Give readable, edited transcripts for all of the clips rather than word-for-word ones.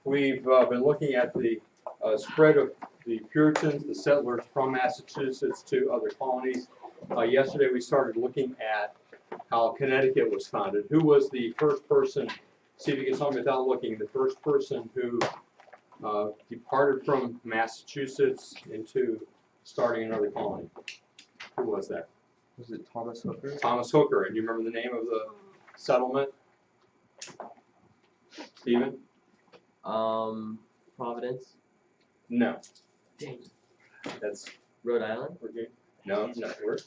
We've been looking at the spread of the Puritans, the settlers from Massachusetts to other colonies. Yesterday we started looking at how Connecticut was founded. Who was the first person, see if you can tell me without looking, the first person who departed from Massachusetts into starting another colony? Who was that? Was it Thomas Hooker? Thomas Hooker. And do you remember the name of the settlement? Stephen? Providence? No. Dang. That's Rhode Island? no, we're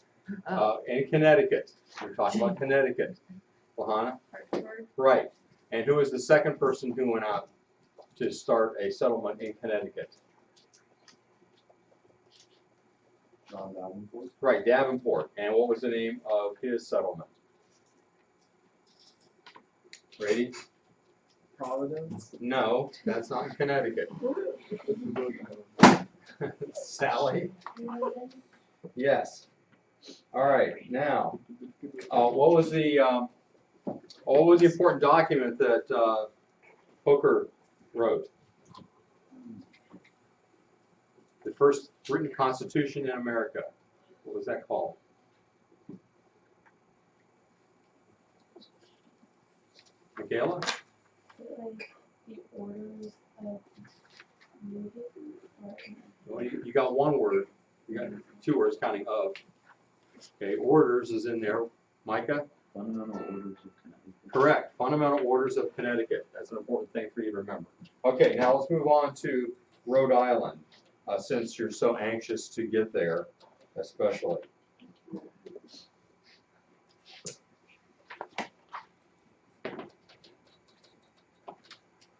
Oh. in Connecticut. We're talking about Connecticut. Lahana? Right. And who was the second person who went out to start a settlement in Connecticut? John Davenport. Right, Davenport. And what was the name of his settlement? Ready? Providence. No, that's not in Connecticut. Sally? Yes. All right. Now, what was the important document that Hooker wrote? The first written constitution in America. What was that called? Michaela? Like the orders of moving, or Well, you got one word. You got two words counting of. Okay, orders is in there. Micah? Fundamental orders of Connecticut. Correct. Fundamental orders of Connecticut. That's an important thing for you to remember. Okay, now let's move on to Rhode Island, since you're so anxious to get there, especially.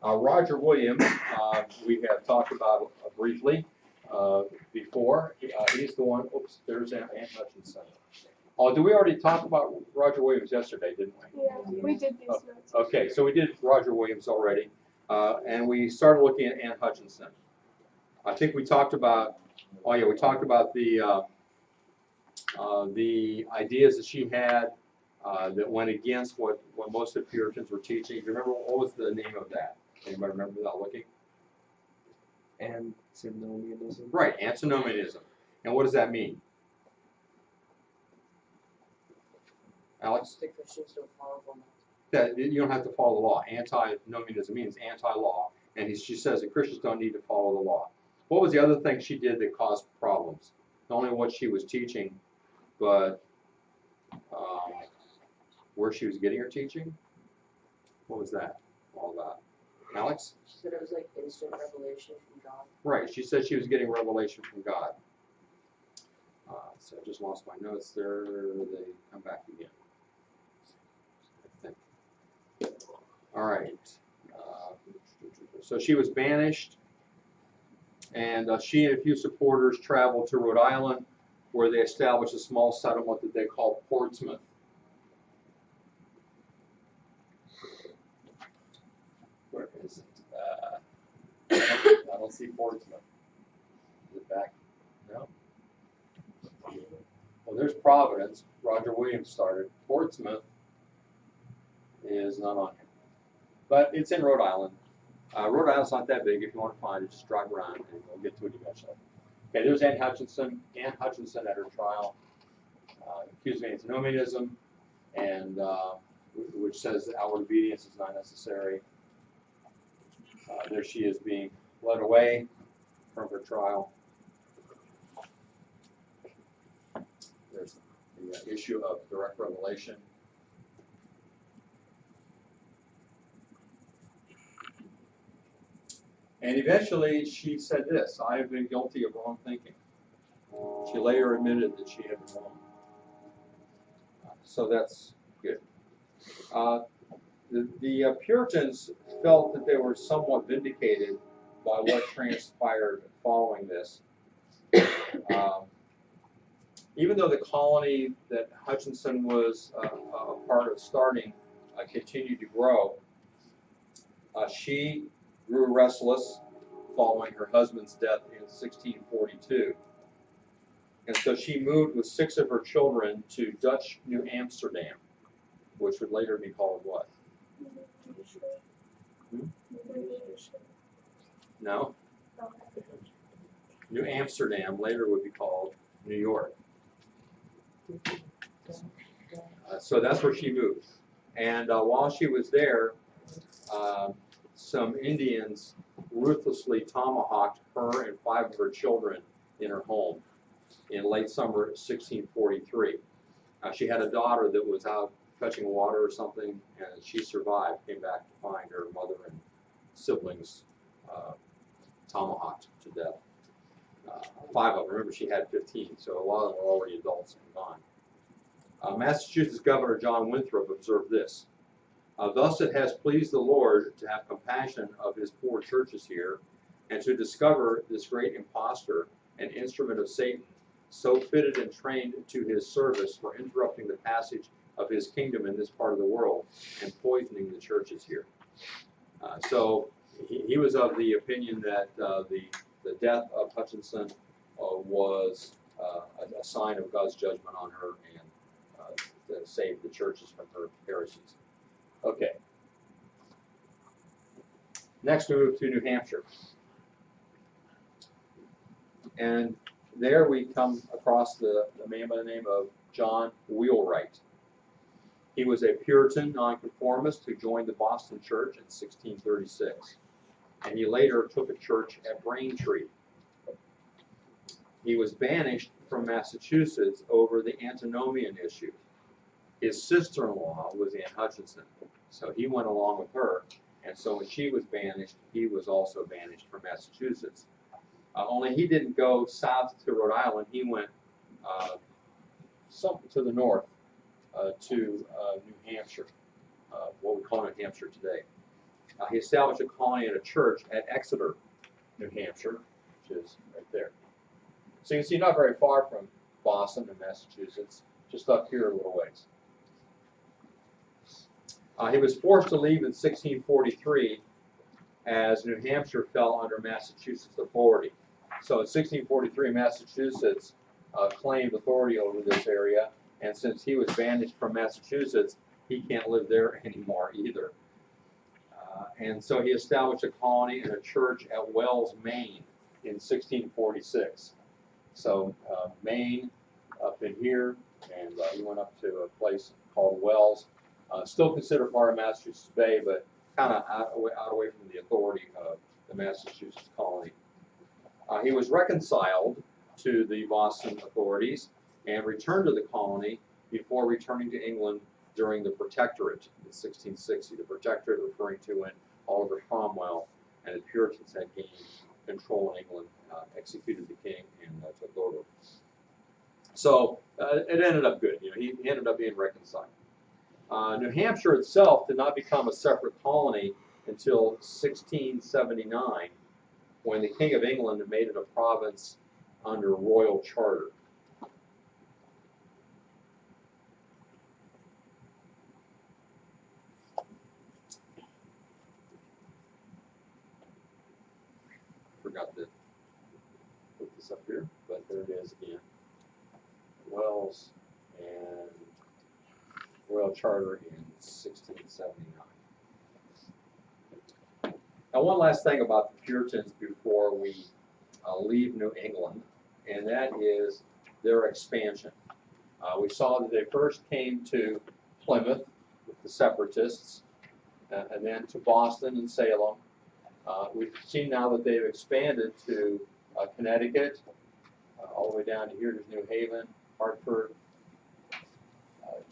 Roger Williams, we have talked about briefly before. He's the one, oops, there's Aunt Hutchinson. Oh, did we already talk about Roger Williams yesterday, didn't we? yeah, we did these notes. Okay, so we did Roger Williams already, and we started looking at Ann Hutchinson. I think we talked about, oh yeah, we talked about the ideas that she had that went against what most of the Puritans were teaching. Do you remember, what was the name of that? Anybody remember without looking? Antinomianism? Right, antinomianism. And what does that mean? Alex? The Christians don't follow the law. That you don't have to follow the law. Antinomianism means anti-law, and she says that Christians don't need to follow the law. What was the other thing she did that caused problems? Not only what she was teaching, but where she was getting her teaching? What was that all about? Alex? She said it was like instant revelation from God. Right, she said she was getting revelation from God. So I just lost my notes there. They come back again. I think. All right. So she was banished, and she and a few supporters traveled to Rhode Island, where they established a small settlement that they called Portsmouth. Where is it? I don't see Portsmouth. Is it back? No. Well, there's Providence. Roger Williams started. Portsmouth is not on here, but it's in Rhode Island. Rhode Island's not that big. If you want to find it, just drive around and we'll get to it eventually. Okay, there's Ann Hutchinson. Ann Hutchinson at her trial accused of antinomianism, and which says that outward obedience is not necessary. There she is being led away from her trial. There's the issue of direct revelation. And eventually she said this: I have been guilty of wrong thinking. She later admitted that she had been wrong. So that's good. The Puritans felt that they were somewhat vindicated by what transpired following this. Even though the colony that Hutchinson was a part of starting continued to grow, she grew restless following her husband's death in 1642. And so she moved with 6 of her children to Dutch New Amsterdam, which would later be called what? No. New Amsterdam later would be called New York. So that's where she moved. And while she was there, some Indians ruthlessly tomahawked her and 5 of her children in her home in late summer 1643. She had a daughter that was out fetching water or something, and she survived, came back to find her mother and siblings tomahawked to death. 5 of them. Remember, she had 15, so a lot of them were already adults and gone. Massachusetts Governor John Winthrop observed this. Thus it has pleased the Lord to have compassion of his poor churches here, and to discover this great impostor, an instrument of Satan, so fitted and trained to his service for interrupting the passage of his kingdom in this part of the world and poisoning the churches here. So he was of the opinion that the death of Hutchinson was a sign of God's judgment on her and to save the churches from her heresies. Okay. Next we move to New Hampshire. And there we come across the man by the name of John Wheelwright. He was a Puritan nonconformist who joined the Boston Church in 1636. And he later took a church at Braintree. He was banished from Massachusetts over the antinomian issue. His sister-in-law was Anne Hutchinson, so he went along with her, and so when she was banished, he was also banished from Massachusetts. Only he didn't go south to Rhode Island, he went to the north to New Hampshire, what we call New Hampshire today. He established a colony and a church at Exeter, New Hampshire, which is right there. So you can see not very far from Boston and Massachusetts, just up here a little ways. He was forced to leave in 1643 as New Hampshire fell under Massachusetts authority. So in 1643, Massachusetts claimed authority over this area, and since he was banished from Massachusetts, he can't live there anymore either. And so he established a colony and a church at Wells, Maine in 1646. So Maine up in here, and he went up to a place called Wells. Still considered part of Massachusetts Bay, but kind of out away from the authority of the Massachusetts colony. He was reconciled to the Boston authorities and returned to the colony before returning to England during the Protectorate in 1660. The Protectorate referring to when Oliver Cromwell and the Puritans had gained control in England, executed the king, and took over. So it ended up good. You know, he ended up being reconciled. New Hampshire itself did not become a separate colony until 1679, when the King of England made it a province under royal charter. Forgot to put this up here, but there it is again. Wells and royal charter in 1679. Now, one last thing about the Puritans before we leave New England, and that is their expansion. We saw that they first came to Plymouth with the Separatists, and then to Boston and Salem. We've seen now that they've expanded to Connecticut, all the way down to here to New Haven, Hartford,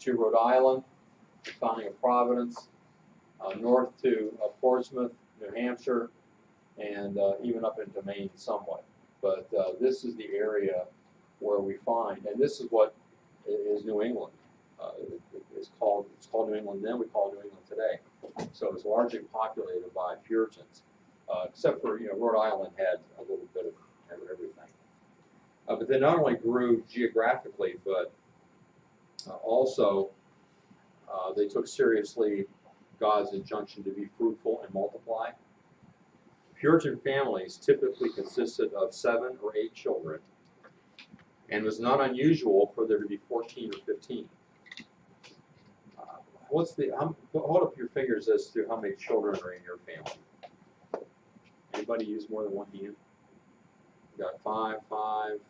to Rhode Island, the founding of Providence, north to Portsmouth, New Hampshire, and even up into Maine somewhat. But this is the area where we find, and this is what is New England. It's called New England then, we call it New England today. So it's largely populated by Puritans, except for, you know, Rhode Island had a little bit of everything. But they not only grew geographically, but also they took seriously God's injunction to be fruitful and multiply. Puritan families typically consisted of 7 or 8 children, and it was not unusual for there to be 14 or 15. Hold up your fingers as to how many children are in your family. Anybody use more than one hand? You got 5, 5,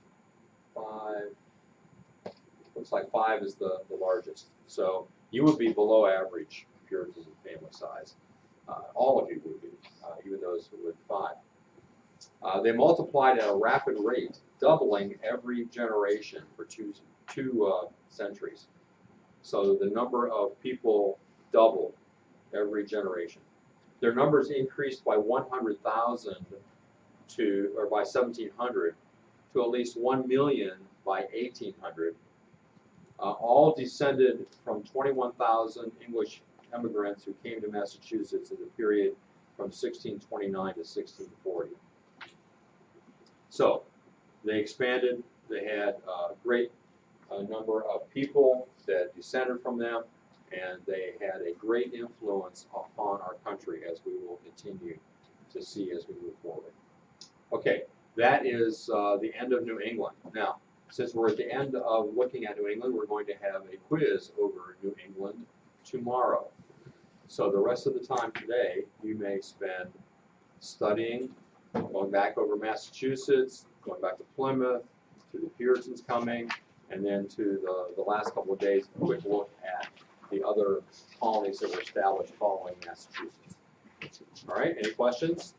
5. Looks like 5 is the largest. So you would be below average Puritans in family size. All of you would be, even those with 5. They multiplied at a rapid rate, doubling every generation for two centuries. So the number of people doubled every generation. Their numbers increased by 100,000 or by 1700 to at least 1 million by 1800. All descended from 21,000 English immigrants who came to Massachusetts in the period from 1629 to 1640. So they expanded. They had a great number of people that descended from them, and they had a great influence upon our country, as we will continue to see as we move forward. Okay, that is the end of New England. Now, since we're at the end of looking at New England, we're going to have a quiz over New England tomorrow. So the rest of the time today, you may spend studying, going back over Massachusetts, going back to Plymouth, to the Puritans coming, and then to the last couple of days, a quick look at the other colonies that were established following Massachusetts. All right, any questions?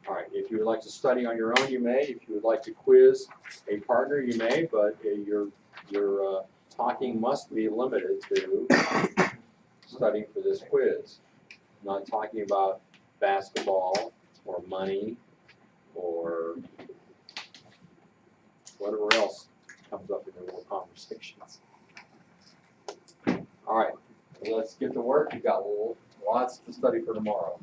All right, if you would like to study on your own, you may. If you would like to quiz a partner, you may, but your talking must be limited to studying for this quiz. I'm not talking about basketball or money or whatever else comes up in your little conversations. All right, let's get to work. We've got lots to study for tomorrow.